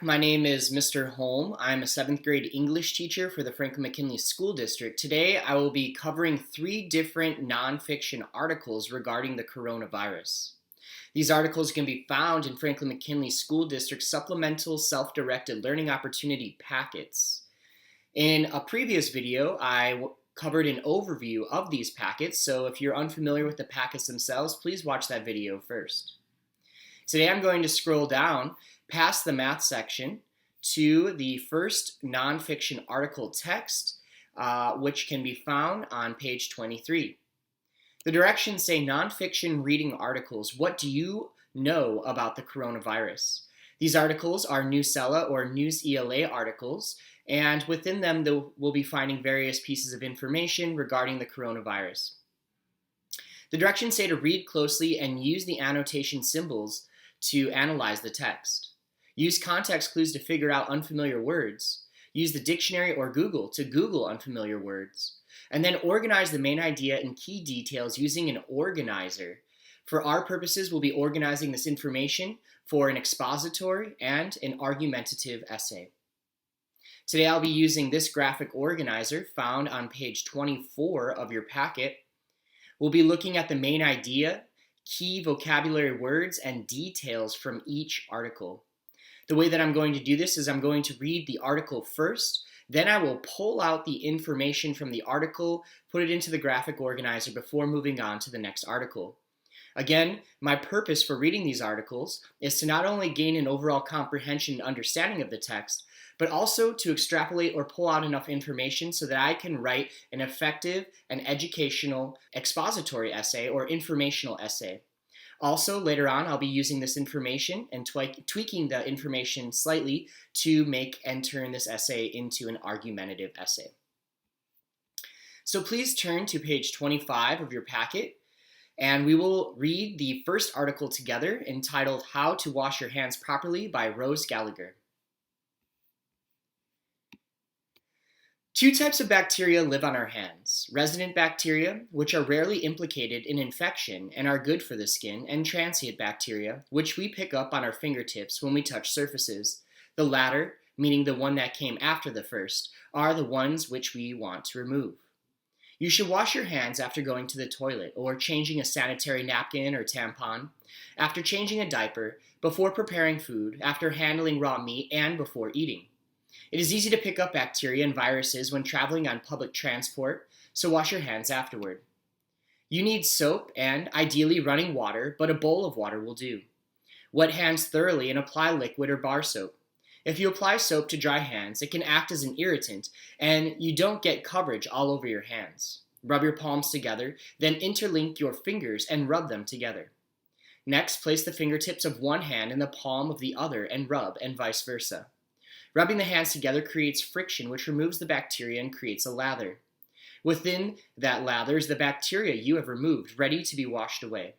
My name is Mr. Holm. I'm a 7th grade English teacher for the Franklin McKinley School District. Today I will be covering 3 different nonfiction articles regarding the coronavirus. These articles can be found in Franklin McKinley School District supplemental self-directed learning opportunity packets. In a previous video, I covered an overview of these packets, so if you're unfamiliar with the packets themselves, please watch that video first. Today I'm going to scroll down past the math section to the first nonfiction article text, which can be found on page 23. The directions say nonfiction reading articles. What do you know about the coronavirus? These articles are Newsela or News ELA articles, and within them we'll be finding various pieces of information regarding the coronavirus. The directions say to read closely and use the annotation symbols to analyze the text. Use context clues to figure out unfamiliar words. Use the dictionary or Google to Google unfamiliar words. And then organize the main idea and key details using an organizer. For our purposes, we'll be organizing this information for an expository and an argumentative essay. Today I'll be using this graphic organizer found on page 24 of your packet. We'll be looking at the main idea, key vocabulary words, and details from each article. The way that I'm going to do this is I'm going to read the article first, then I will pull out the information from the article, put it into the graphic organizer before moving on to the next article. Again, my purpose for reading these articles is to not only gain an overall comprehension and understanding of the text, but also to extrapolate or pull out enough information so that I can write an effective and educational expository essay or informational essay. Also, later on, I'll be using this information and tweaking the information slightly to make and turn this essay into an argumentative essay. So please turn to page 25 of your packet, and we will read the first article together entitled How to Wash Your Hands Properly by Rose Gallagher. 2 types of bacteria live on our hands: resident bacteria, which are rarely implicated in infection and are good for the skin, and transient bacteria, which we pick up on our fingertips when we touch surfaces. The latter, meaning the one that came after the first, are the ones which we want to remove. You should wash your hands after going to the toilet or changing a sanitary napkin or tampon, after changing a diaper, before preparing food, after handling raw meat, and before eating. It is easy to pick up bacteria and viruses when traveling on public transport, so wash your hands afterward. You need soap and, ideally, running water, but a bowl of water will do. Wet hands thoroughly and apply liquid or bar soap. If you apply soap to dry hands, it can act as an irritant, and you don't get coverage all over your hands. Rub your palms together, then interlink your fingers and rub them together. Next, place the fingertips of one hand in the palm of the other and rub, and vice versa. Rubbing the hands together creates friction, which removes the bacteria and creates a lather. Within that lather is the bacteria you have removed, ready to be washed away.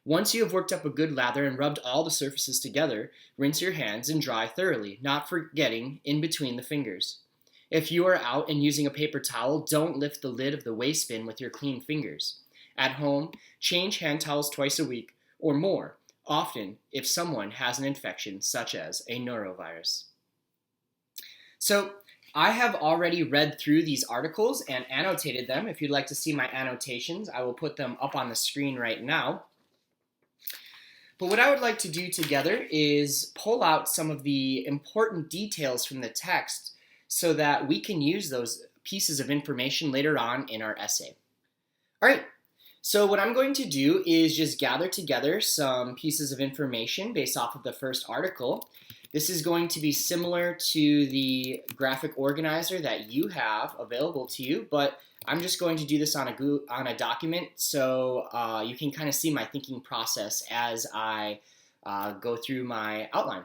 Once you have worked up a good lather and rubbed all the surfaces together, rinse your hands and dry thoroughly, not forgetting in between the fingers. If you are out and using a paper towel, don't lift the lid of the waste bin with your clean fingers. At home, change hand towels twice a week or more, often if someone has an infection such as a norovirus. So I have already read through these articles and annotated them. If you'd like to see my annotations, I will put them up on the screen right now. But what I would like to do together is pull out some of the important details from the text so that we can use those pieces of information later on in our essay. All right, so what I'm going to do is just gather together some pieces of information based off of the first article. This is going to be similar to the graphic organizer that you have available to you, but I'm just going to do this on a document so you can kind of see my thinking process as I go through my outline.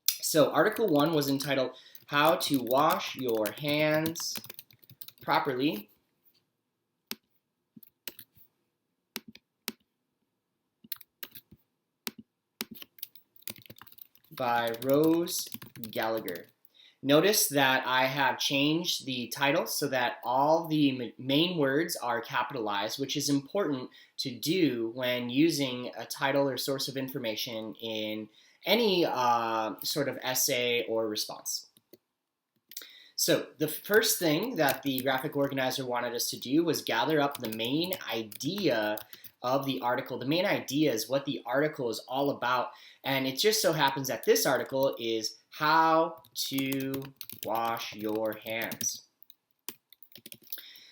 So Article 1 was entitled How to Wash Your Hands Properly by Rose Gallagher. Notice that I have changed the title so that all the main words are capitalized, which is important to do when using a title or source of information in any sort of essay or response. So the first thing that the graphic organizer wanted us to do was gather up the main idea of the article. The main idea is what the article is all about, and it just so happens that this article is how to wash your hands.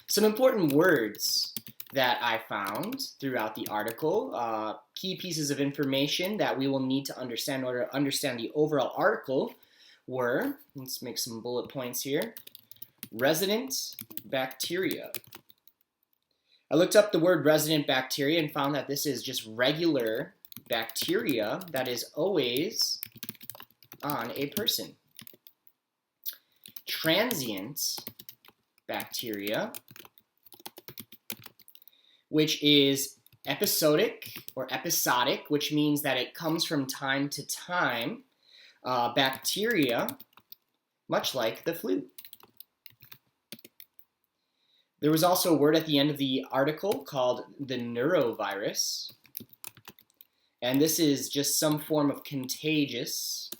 Some important words that I found throughout the article, key pieces of information that we will need to understand in order to understand the overall article were, let's make some bullet points here, resident bacteria. I looked up the word resident bacteria and found that this is just regular bacteria that is always on a person. Transient bacteria, which is episodic or episodic, which means that it comes from time to time. Bacteria, much like the flu. There was also a word at the end of the article called the neurovirus, and this is just some form of contagious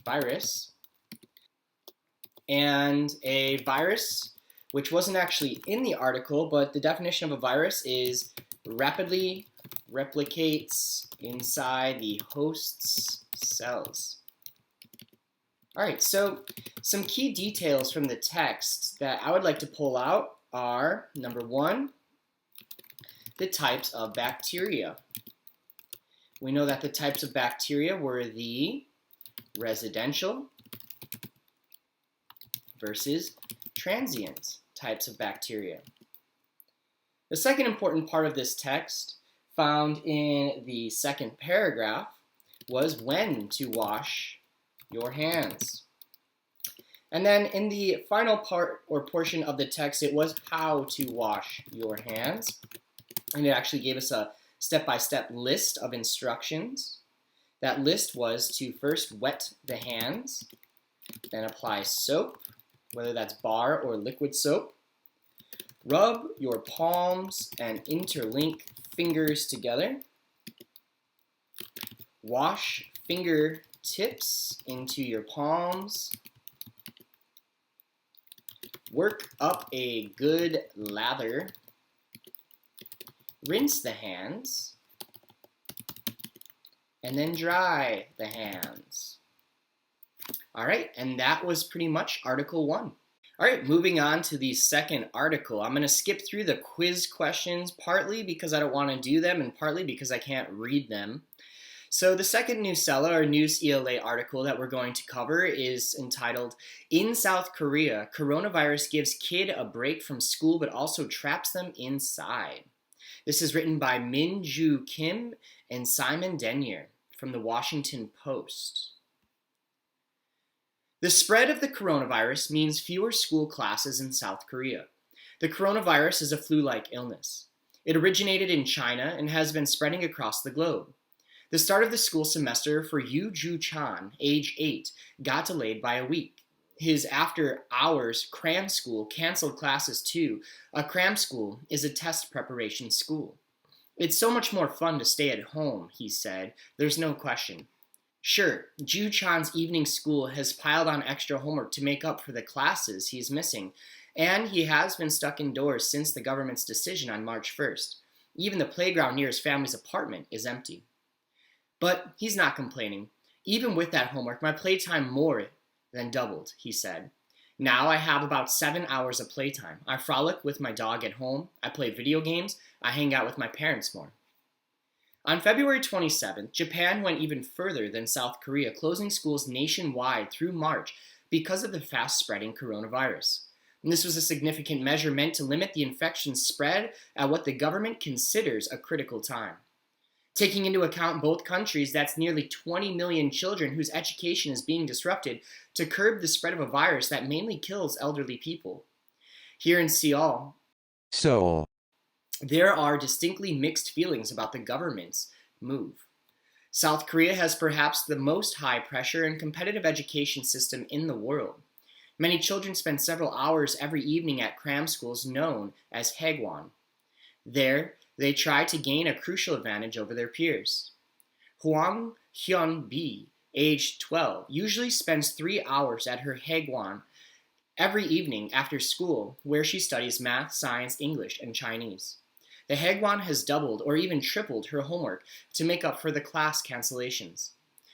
virus. And a virus, which wasn't actually in the article, but the definition of a virus is rapidly replicates inside the host's cells. All right, so some key details from the text that I would like to pull out are, number one, the types of bacteria. We know that the types of bacteria were the residential versus transient types of bacteria. The second important part of this text, found in the second paragraph, was when to wash your hands. And then in the final part or portion of the text, it was how to wash your hands. And it actually gave us a step-by-step list of instructions. That list was to first wet the hands, then apply soap, whether that's bar or liquid soap. Rub your palms and interlink fingers together. Wash fingertips into your palms. Work up a good lather. Rinse the hands. And then dry the hands. All right, and that was pretty much Article 1. All right, moving on to the second article. I'm going to skip through the quiz questions, partly because I don't want to do them and partly because I can't read them. So the second Newsela or News ELA article that we're going to cover is entitled, In South Korea, Coronavirus Gives Kid a Break from School but Also Traps Them Inside. This is written by Min Joo Kim and Simon Denier from the Washington Post. The spread of the coronavirus means fewer school classes in South Korea. The coronavirus is a flu-like illness. It originated in China and has been spreading across the globe. The start of the school semester for Yu Ju-chan, age 8, got delayed by a week. His after-hours cram school canceled classes too. A cram school is a test preparation school. It's so much more fun to stay at home, he said. There's no question. Sure, Ju-chan's evening school has piled on extra homework to make up for the classes he's missing, and he has been stuck indoors since the government's decision on March 1st. Even the playground near his family's apartment is empty. But he's not complaining. Even with that homework, my playtime more than doubled, he said. Now I have about 7 hours of playtime. I frolic with my dog at home, I play video games, I hang out with my parents more. On February 27th, Japan went even further than South Korea, closing schools nationwide through March because of the fast-spreading coronavirus. And this was a significant measure meant to limit the infection spread at what the government considers a critical time. Taking into account both countries, that's nearly 20 million children whose education is being disrupted to curb the spread of a virus that mainly kills elderly people. Here in Seoul, there are distinctly mixed feelings about the government's move. South Korea has perhaps the most high-pressure and competitive education system in the world. Many children spend several hours every evening at cram schools known as Haegwon. There, they try to gain a crucial advantage over their peers. Hwang Hyun-bi aged 12, usually spends 3 hours at her hagwon every evening after school, where she studies math, science, English, and Chinese. The hagwon has doubled or even tripled her homework to make up for the class cancellations.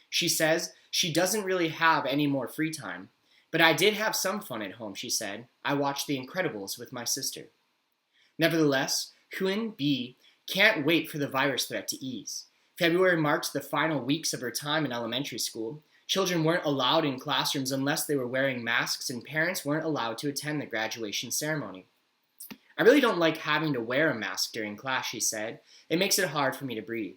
She says she doesn't really have any more free time. But I did have some fun at home, she said. I watched The Incredibles with my sister. Nevertheless, Huan Bi can't wait for the virus threat to ease. February marked the final weeks of her time in elementary school. Children weren't allowed in classrooms unless they were wearing masks, and parents weren't allowed to attend the graduation ceremony. I really don't like having to wear a mask during class, she said. It makes it hard for me to breathe.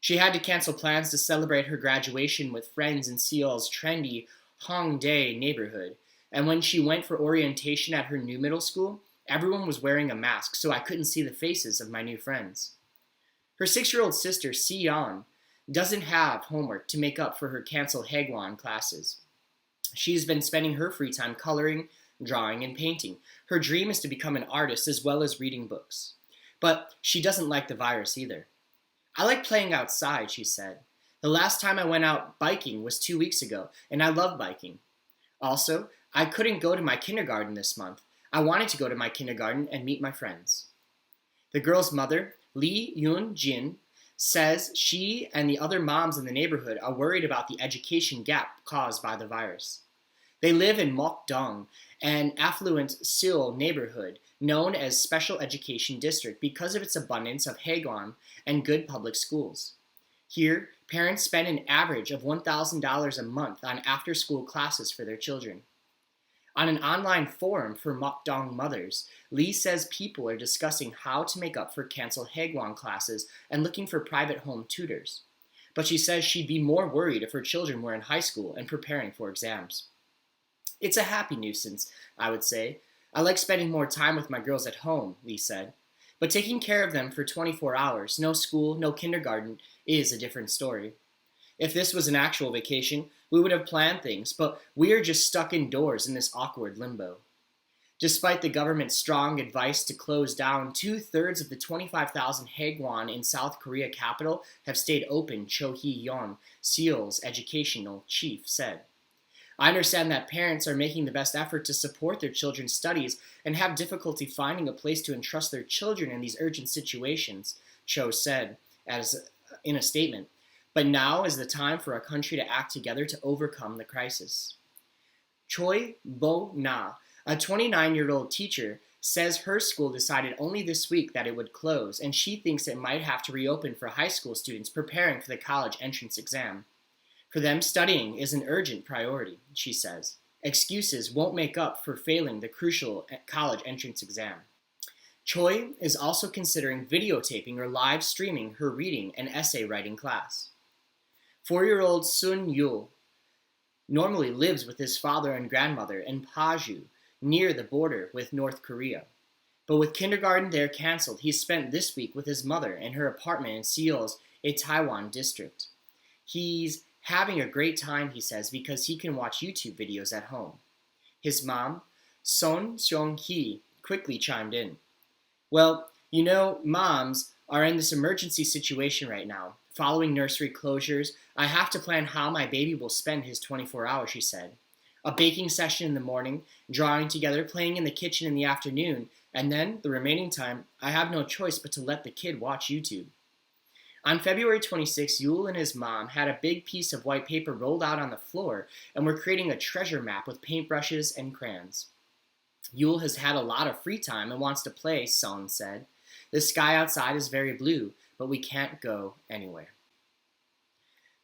She had to cancel plans to celebrate her graduation with friends in Seoul's trendy Hongdae neighborhood, and when she went for orientation at her new middle school, everyone was wearing a mask, so I couldn't see the faces of my new friends. Her 6-year-old sister, Si-yeon, doesn't have homework to make up for her canceled hagwon classes. She's been spending her free time coloring, drawing, and painting. Her dream is to become an artist as well as reading books. But she doesn't like the virus either. I like playing outside, she said. The last time I went out biking was 2 weeks ago, and I love biking. Also, I couldn't go to my kindergarten this month. I wanted to go to my kindergarten and meet my friends. The girl's mother, Lee Yoon-jin, says she and the other moms in the neighborhood are worried about the education gap caused by the virus. They live in Mokdong, an affluent Seoul neighborhood known as Special Education District because of its abundance of hagwon and good public schools. Here, parents spend an average of $1,000 a month on after-school classes for their children. On an online forum for Mokdong mothers, Lee says people are discussing how to make up for canceled hagwon classes and looking for private home tutors. But she says she'd be more worried if her children were in high school and preparing for exams. It's a happy nuisance, I would say. I like spending more time with my girls at home, Lee said. But taking care of them for 24 hours, no school, no kindergarten, is a different story. If this was an actual vacation, we would have planned things, but we are just stuck indoors in this awkward limbo. Despite the government's strong advice to close down, 2/3 of the 25,000 hagwon in South Korea capital have stayed open, Cho Hee-yeon, Seoul's educational chief, said. I understand that parents are making the best effort to support their children's studies and have difficulty finding a place to entrust their children in these urgent situations, Cho said in a statement. But now is the time for our country to act together to overcome the crisis. Choi Bo-na, a 29-year-old teacher, says her school decided only this week that it would close, and she thinks it might have to reopen for high school students preparing for the college entrance exam. For them, studying is an urgent priority, she says. Excuses won't make up for failing the crucial college entrance exam. Choi is also considering videotaping or live streaming her reading and essay writing class. 4-year-old Sun Yul normally lives with his father and grandmother in Paju, near the border with North Korea. But with kindergarten there canceled, he spent this week with his mother in her apartment in Seoul's Itaewon district. He's having a great time, he says, because he can watch YouTube videos at home. His mom, Son Seong-hee, quickly chimed in. Well, you know, moms are in this emergency situation right now. Following nursery closures, I have to plan how my baby will spend his 24 hours, she said. A baking session in the morning, drawing together, playing in the kitchen in the afternoon, and then, the remaining time, I have no choice but to let the kid watch YouTube. On February 26, Yul and his mom had a big piece of white paper rolled out on the floor and were creating a treasure map with paintbrushes and crayons. Yul has had a lot of free time and wants to play, Son said. The sky outside is very blue, but we can't go anywhere.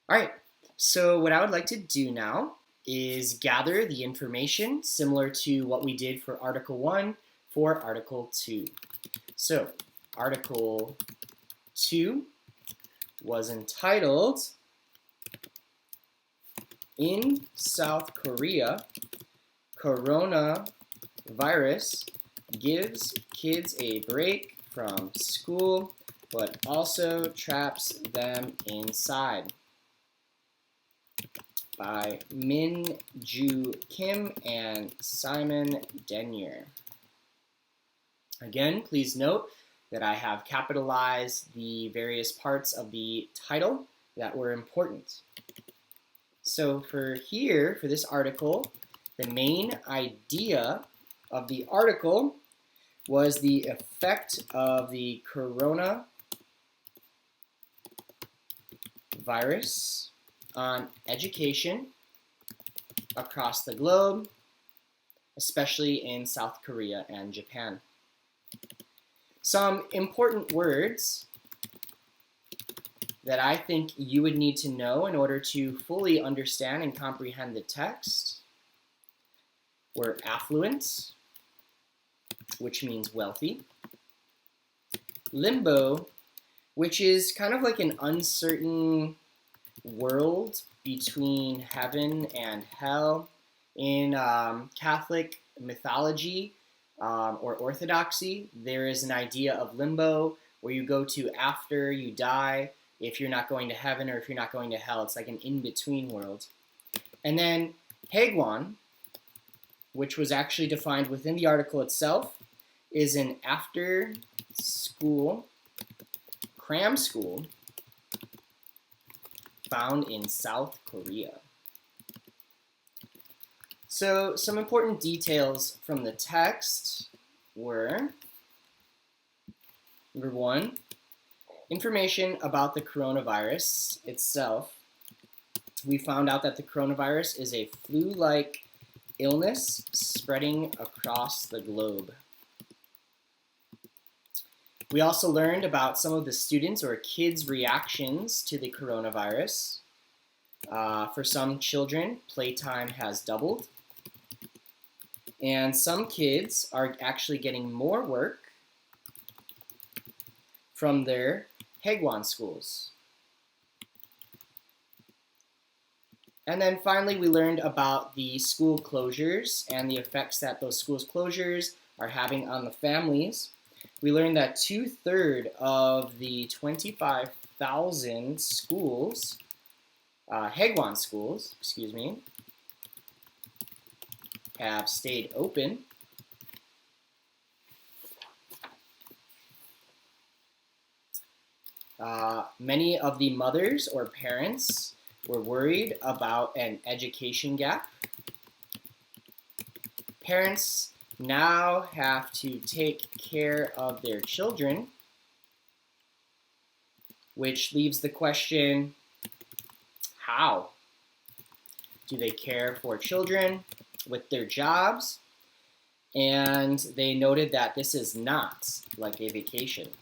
All right, so what I would like to do now is gather the information similar to what we did for Article 1 for Article 2. So, Article 2 was entitled, In South Korea, Coronavirus Gives Kids a Break from School, but also traps them inside, by Min Ju Kim and Simon Denyer. Again, please note that I have capitalized the various parts of the title that were important. So for this article, the main idea of the article was the effect of the coronavirus on education across the globe, especially in South Korea and Japan. Some important words that I think you would need to know in order to fully understand and comprehend the text were affluent, which means wealthy, limbo, which is kind of like an uncertain world between heaven and hell. In Catholic mythology or orthodoxy, there is an idea of limbo where you go to after you die, if you're not going to heaven or if you're not going to hell. It's like an in-between world. And then Hagwon, which was actually defined within the article itself, is an after-school cram school found in South Korea. So some important details from the text were, number one, information about the coronavirus itself. We found out that the coronavirus is a flu-like illness spreading across the globe. We also learned about some of the students' or kids' reactions to the coronavirus. For some children, playtime has doubled. And some kids are actually getting more work from their Hagwon schools. And then finally, we learned about the school closures and the effects that those school closures are having on the families. We learned that 2/3 of the 25,000 schools, Hagwon schools, have stayed open. Many of the mothers or parents were worried about an education gap. Parents now have to take care of their children, which leaves the question, how? Do they care for children with their jobs? And they noted that this is not like a vacation.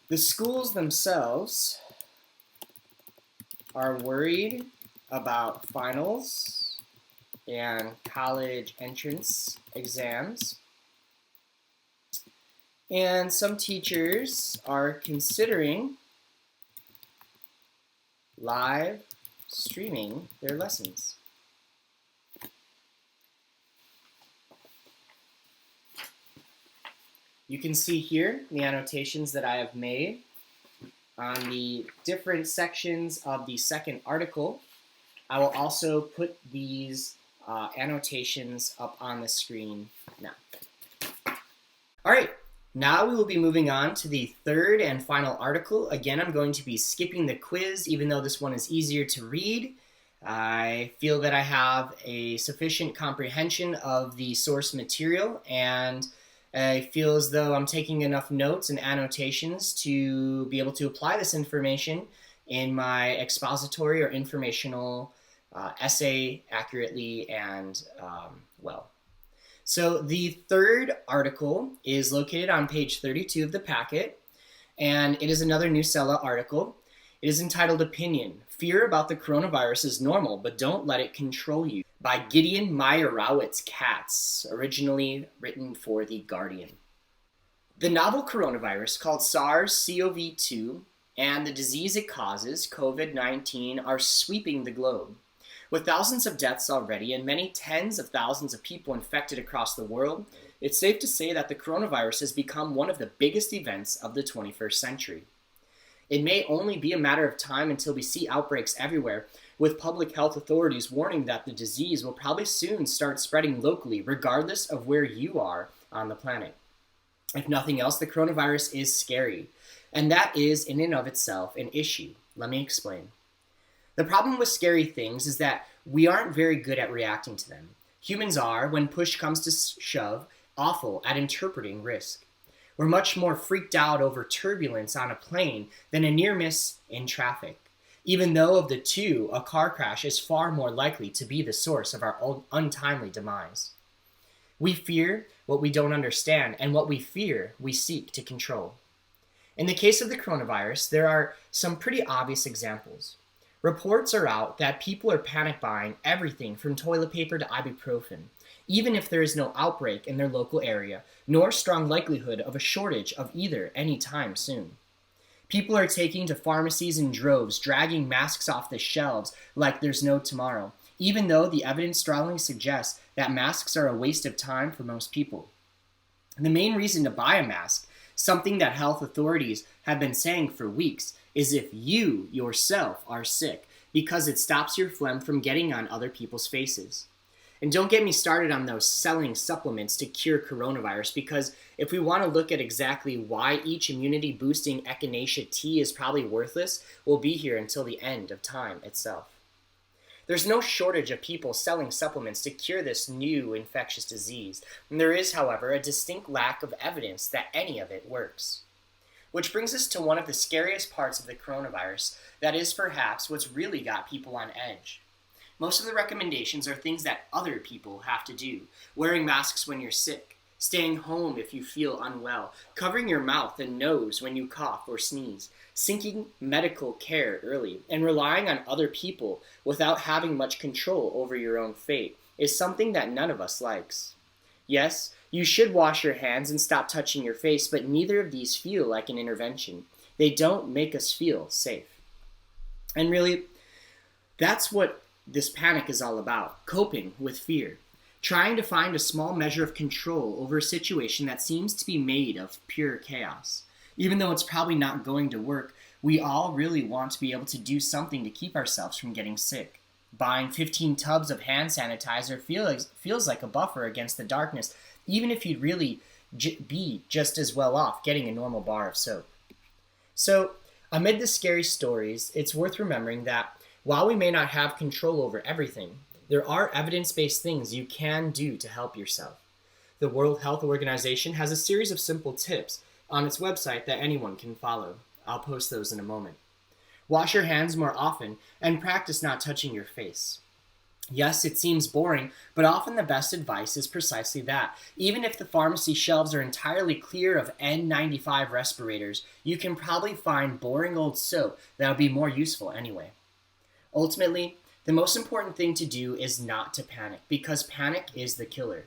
The schools themselves are worried about finals and college entrance exams. And some teachers are considering live streaming their lessons. You can see here the annotations that I have made on the different sections of the second article. I will also put these annotations up on the screen now. All right, now we will be moving on to the third and final article. Again, I'm going to be skipping the quiz, even though this one is easier to read. I feel that I have a sufficient comprehension of the source material, and I feel as though I'm taking enough notes and annotations to be able to apply this information in my expository or informational essay accurately and well. So the third article is located on page 32 of the packet, and it is another Newsela article. It is entitled Opinion: Fear About the Coronavirus is Normal, but Don't Let It Control You, by Gideon Meyerowitz-Katz, originally written for The Guardian. The novel coronavirus, called SARS-CoV-2, and the disease it causes, COVID-19, are sweeping the globe. With thousands of deaths already and many tens of thousands of people infected across the world, it's safe to say that the coronavirus has become one of the biggest events of the 21st century. It may only be a matter of time until we see outbreaks everywhere, with public health authorities warning that the disease will probably soon start spreading locally, regardless of where you are on the planet. If nothing else, the coronavirus is scary, and that is in and of itself an issue. Let me explain. The problem with scary things is that we aren't very good at reacting to them. Humans are, when push comes to shove, awful at interpreting risk. We're much more freaked out over turbulence on a plane than a near miss in traffic, even though of the two, a car crash is far more likely to be the source of our untimely demise. We fear what we don't understand, and what we fear, we seek to control. In the case of the coronavirus, there are some pretty obvious examples. Reports are out that people are panic buying everything from toilet paper to ibuprofen, even if there is no outbreak in their local area, nor strong likelihood of a shortage of either anytime soon. People are taking to pharmacies in droves, dragging masks off the shelves like there's no tomorrow, even though the evidence strongly suggests that masks are a waste of time for most people. The main reason to buy a mask, something that health authorities have been saying for weeks, is if you yourself are sick, because it stops your phlegm from getting on other people's faces. And don't get me started on those selling supplements to cure coronavirus, because if we want to look at exactly why each immunity-boosting echinacea tea is probably worthless, we'll be here until the end of time itself. There's no shortage of people selling supplements to cure this new infectious disease, and there is, however, a distinct lack of evidence that any of it works. Which brings us to one of the scariest parts of the coronavirus, that is perhaps what's really got people on edge. Most of the recommendations are things that other people have to do. Wearing masks when you're sick, staying home if you feel unwell, covering your mouth and nose when you cough or sneeze, seeking medical care early, and relying on other people without having much control over your own fate is something that none of us likes. Yes, you should wash your hands and stop touching your face, but neither of these feel like an intervention. They don't make us feel safe. And really, that's what this panic is all about, coping with fear. Trying to find a small measure of control over a situation that seems to be made of pure chaos. Even though it's probably not going to work, we all really want to be able to do something to keep ourselves from getting sick. Buying 15 tubs of hand sanitizer feels like a buffer against the darkness, even if you'd really be just as well off getting a normal bar of soap. So, amid the scary stories, it's worth remembering that while we may not have control over everything, there are evidence-based things you can do to help yourself. The World Health Organization has a series of simple tips on its website that anyone can follow. I'll post those in a moment. Wash your hands more often and practice not touching your face. Yes, it seems boring, but often the best advice is precisely that. Even if the pharmacy shelves are entirely clear of N95 respirators, you can probably find boring old soap that will be more useful anyway. Ultimately, the most important thing to do is not to panic, because panic is the killer.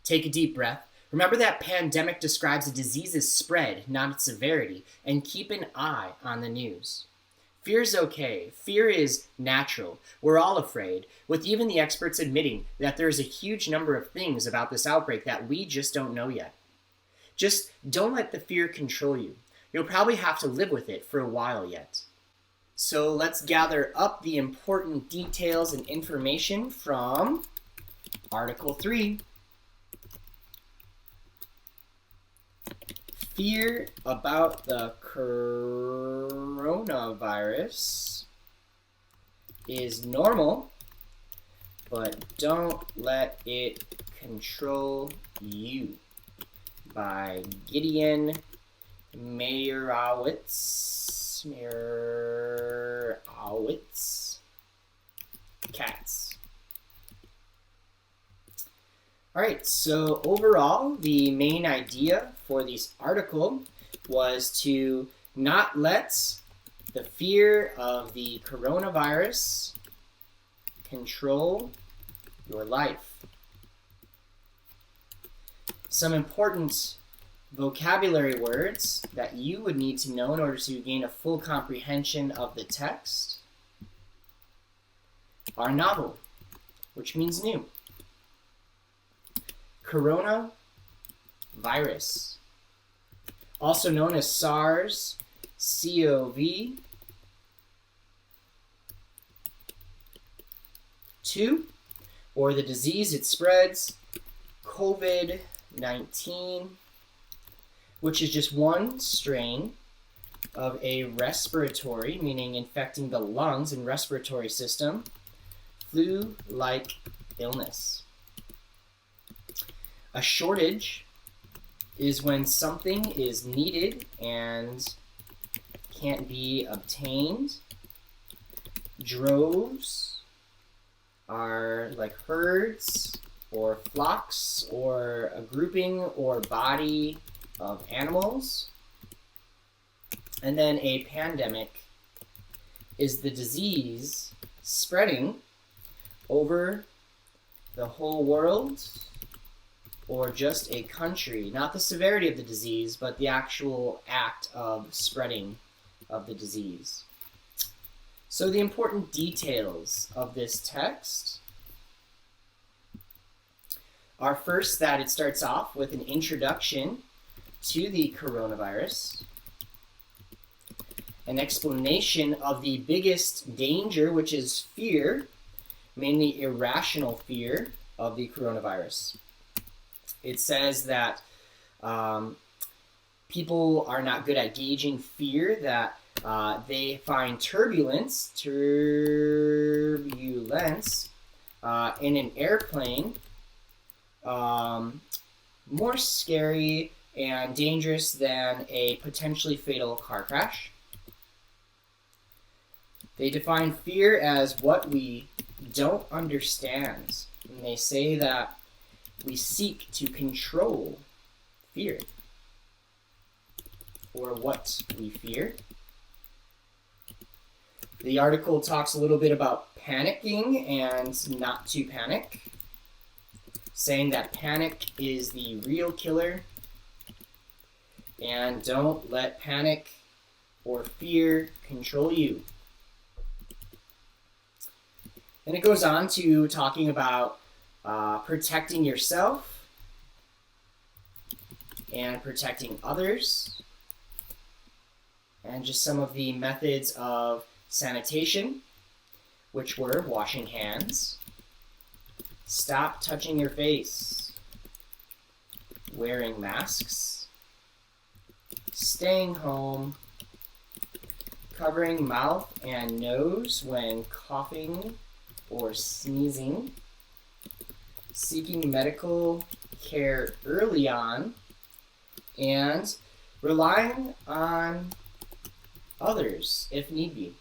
Take a deep breath. Remember that pandemic describes a disease's spread, not its severity, and keep an eye on the news. Fear's okay. Fear is natural. We're all afraid, with even the experts admitting that there's a huge number of things about this outbreak that we just don't know yet. Just don't let the fear control you. You'll probably have to live with it for a while yet. So let's gather up the important details and information from Article 3. Fear about the coronavirus is normal, but don't let it control you, by Gideon Meyerowitz, Katz. Alright, so overall, the main idea for this article was to not let the fear of the coronavirus control your life. Some important vocabulary words that you would need to know in order to gain a full comprehension of the text are novel, which means new. Coronavirus, also known as SARS-CoV-2, or the disease it spreads, COVID-19, which is just one strain of a respiratory, meaning infecting the lungs and respiratory system, flu-like illness. A shortage is when something is needed and can't be obtained. Droves are like herds or flocks or a grouping or body of animals. And then a pandemic is the disease spreading over the whole world or just a country. Not the severity of the disease, but the actual act of spreading of the disease. So the important details of this text are first that it starts off with an introduction to the coronavirus, an explanation of the biggest danger, which is fear, mainly irrational fear of the coronavirus. It says that people are not good at gauging fear, that they find turbulence in an airplane more scary and dangerous than a potentially fatal car crash. They define fear as what we don't understand. And they say that we seek to control fear, or what we fear. The article talks a little bit about panicking and not to panic, saying that panic is the real killer, and don't let panic or fear control you. And it goes on to talking about protecting yourself and protecting others, and just some of the methods of sanitation, which were washing hands, stop touching your face, wearing masks, staying home, covering mouth and nose when coughing or sneezing, seeking medical care early on, and relying on others if need be.